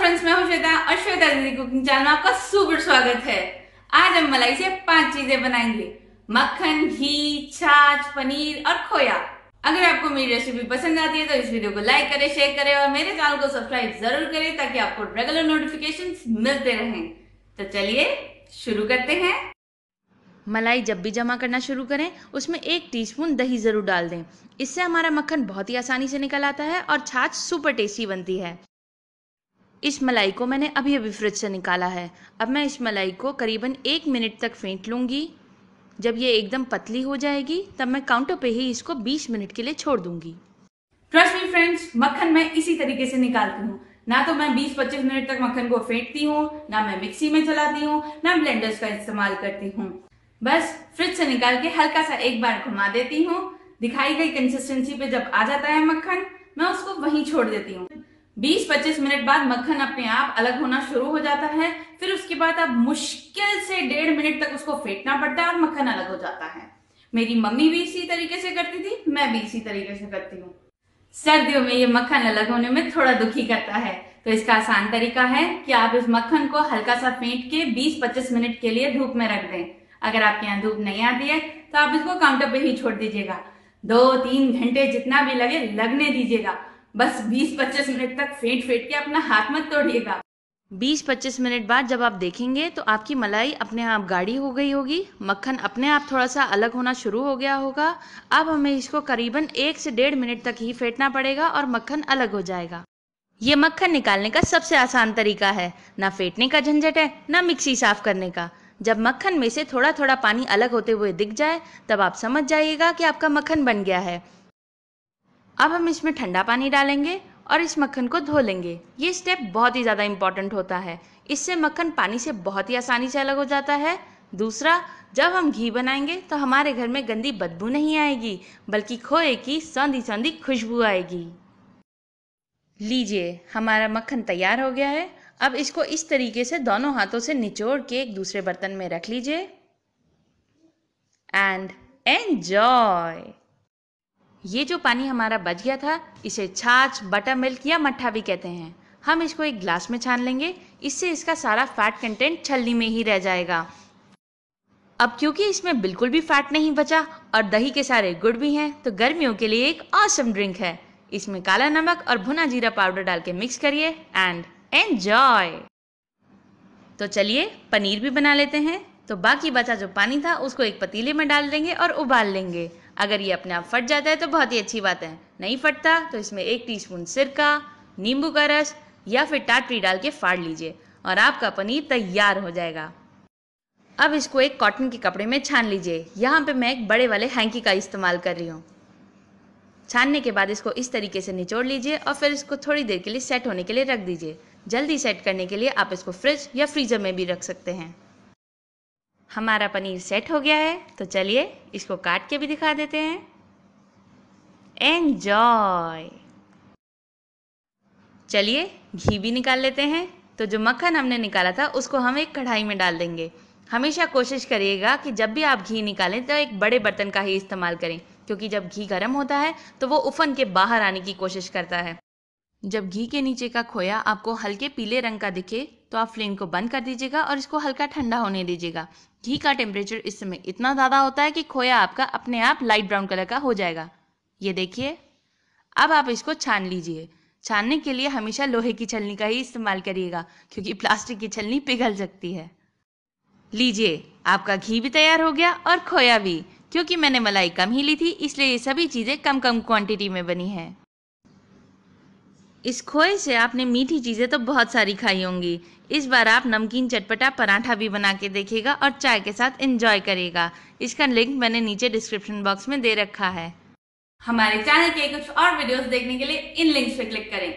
Friends, मैं हूं श्वेता और श्वेता दीदी कुकिंग चैनल में आपका सुपर स्वागत है। आज हम मलाई से 5 चीजें बनाएंगे। मक्खन, घी, छाछ, पनीर और खोया। अगर आपको मेरी रेसिपी पसंद आती है तो इस वीडियो को लाइक करें, शेयर करें और मेरे चैनल को सब्सक्राइब जरूर करें ताकि आपको रेगुलर नोटिफिकेशंस मिलते रहें। तो चलिए शुरू करते हैं। मलाई जब भी जमा करना शुरू करें उसमें 1 टीस्पून दही ज़रूर डाल दें। इससे हमारा मक्खन बहुत ही आसानी से निकल आता है और छाछ सुपर टेस्टी बनती है। इस मलाई को मैंने अभी अभी फ्रिज से निकाला है। अब मैं इस मलाई को करीबन 1 मिनट तक फेंट लूँगी। जब ये एकदम पतली हो जाएगी तब मैं काउंटर पे ही इसको 20 मिनट के लिए छोड़ दूँगी। ट्रस्ट मी फ्रेंड्स, मक्खन मैं इसी तरीके से निकालती हूँ। ना तो मैं 20-25 मिनट तक मक्खन को फेंटती हूँ, ना मैं मिक्सी में चलाती हूँ, ना ब्लेंडर्स का इस्तेमाल करती हूँ। बस फ्रिज से निकाल के हल्का सा एक बार घुमा देती हूँ। दिखाई गई कंसिस्टेंसी पे जब आ जाता है मक्खन, मैं उसको वहीं छोड़ देती हूँ। 20-25 मिनट बाद मक्खन अपने आप अलग होना शुरू हो जाता है। फिर उसके बाद अब मुश्किल से 1.5 मिनट तक उसको फेंटना पड़ता है और मक्खन अलग हो जाता है। मेरी मम्मी भी इसी तरीके से करती थी, मैं भी इसी तरीके से करती हूँ। सर्दियों में ये मक्खन अलग होने में थोड़ा दुखी करता है, तो इसका आसान तरीका है कि आप इस मक्खन को हल्का सा फेंट के 20-25 मिनट के लिए धूप में रख दें। अगर आपके यहाँ धूप नहीं आती है तो आप इसको काउंटर पे ही छोड़ दीजिएगा। 2-3 घंटे जितना भी लगे लगने दीजिएगा। बस 20-25 मिनट तक फेंट के अपना हाथ मत तोड़िएगा। 20-25 मिनट बाद जब आप देखेंगे तो आपकी मलाई अपने आप गाढ़ी हो गई होगी, मक्खन अपने आप थोड़ा सा अलग होना शुरू हो गया होगा। अब हमें इसको करीबन 1 से 1.5 मिनट तक ही फेंटना पड़ेगा और मक्खन अलग हो जाएगा। ये मक्खन निकालने का सबसे आसान तरीका है। ना फेंटने का झंझट है, ना मिक्सी साफ करने का। जब मक्खन में से थोड़ा थोड़ा पानी अलग होते हुए दिख जाए तब आप समझ जाइएगा कि आपका मक्खन बन गया है। अब हम इसमें ठंडा पानी डालेंगे और इस मक्खन को धो लेंगे। ये स्टेप बहुत ही ज़्यादा इंपॉर्टेंट होता है। इससे मक्खन पानी से बहुत ही आसानी से अलग हो जाता है। दूसरा, जब हम घी बनाएंगे तो हमारे घर में गंदी बदबू नहीं आएगी, बल्कि खोए की सौंधी सौंधी खुशबू आएगी। लीजिए, हमारा मक्खन तैयार हो गया है। अब इसको इस तरीके से दोनों हाथों से निचोड़ के एक दूसरे बर्तन में रख लीजिए एंड एंजॉय। ये जो पानी हमारा बच गया था, इसे छाछ, बटर मिल्क या मट्ठा भी कहते हैं। हम इसको एक ग्लास में छान लेंगे। इससे इसका सारा फैट कंटेंट छलनी में ही रह जाएगा। अब क्योंकि इसमें बिल्कुल भी फैट नहीं बचा और दही के सारे गुण भी हैं, तो गर्मियों के लिए एक ऑसम ड्रिंक है। इसमें काला नमक और भुना जीरा पाउडर डाल के मिक्स करिए एंड एंजॉय। तो चलिए पनीर भी बना लेते हैं। तो बाकी बचा जो पानी था उसको एक पतीले में डाल देंगे और उबाल लेंगे। अगर ये अपने आप फट जाता है तो बहुत ही अच्छी बात है। नहीं फटता तो इसमें 1 टीस्पून सिरका, नींबू का रस या फिर टाटरी डाल के फाड़ लीजिए और आपका पनीर तैयार हो जाएगा। अब इसको एक कॉटन के कपड़े में छान लीजिए। यहाँ पे मैं एक बड़े वाले हैंकी का इस्तेमाल कर रही हूँ। छानने के बाद इसको इस तरीके से निचोड़ लीजिए और फिर इसको थोड़ी देर के लिए सेट होने के लिए रख दीजिए। जल्दी सेट करने के लिए आप इसको फ्रिज या फ्रीजर में भी रख सकते हैं। हमारा पनीर सेट हो गया है, तो चलिए इसको काट के भी दिखा देते हैं। एंजॉय। चलिए घी भी निकाल लेते हैं। तो जो मक्खन हमने निकाला था उसको हम एक कढ़ाई में डाल देंगे। हमेशा कोशिश करिएगा कि जब भी आप घी निकालें तो एक बड़े बर्तन का ही इस्तेमाल करें, क्योंकि जब घी गर्म होता है तो वो उफन के बाहर आने की कोशिश करता है। जब घी के नीचे का खोया आपको हल्के पीले रंग का दिखे तो आप फ्लेम को बंद कर दीजिएगा और इसको हल्का ठंडा होने दीजिएगा। घी का टेम्परेचर इस समय इतना ज़्यादा होता है कि खोया आपका अपने आप लाइट ब्राउन कलर का हो जाएगा। ये देखिए। अब आप इसको छान लीजिए। छानने के लिए हमेशा लोहे की छलनी का ही इस्तेमाल करिएगा, क्योंकि प्लास्टिक की छलनी पिघल सकती है। लीजिए, आपका घी भी तैयार हो गया और खोया भी। क्योंकि मैंने मलाई कम ही ली थी इसलिए ये सभी चीज़ें कम कम क्वांटिटी में बनी हैं। इस खोए से आपने मीठी चीज़ें तो बहुत सारी खाई होंगी। इस बार आप नमकीन चटपटा पराठा भी बना के देखिएगा और चाय के साथ एंजॉय करिएगा। इसका लिंक मैंने नीचे डिस्क्रिप्शन बॉक्स में दे रखा है। हमारे चैनल के कुछ और वीडियोस देखने के लिए इन लिंक्स पे क्लिक करें।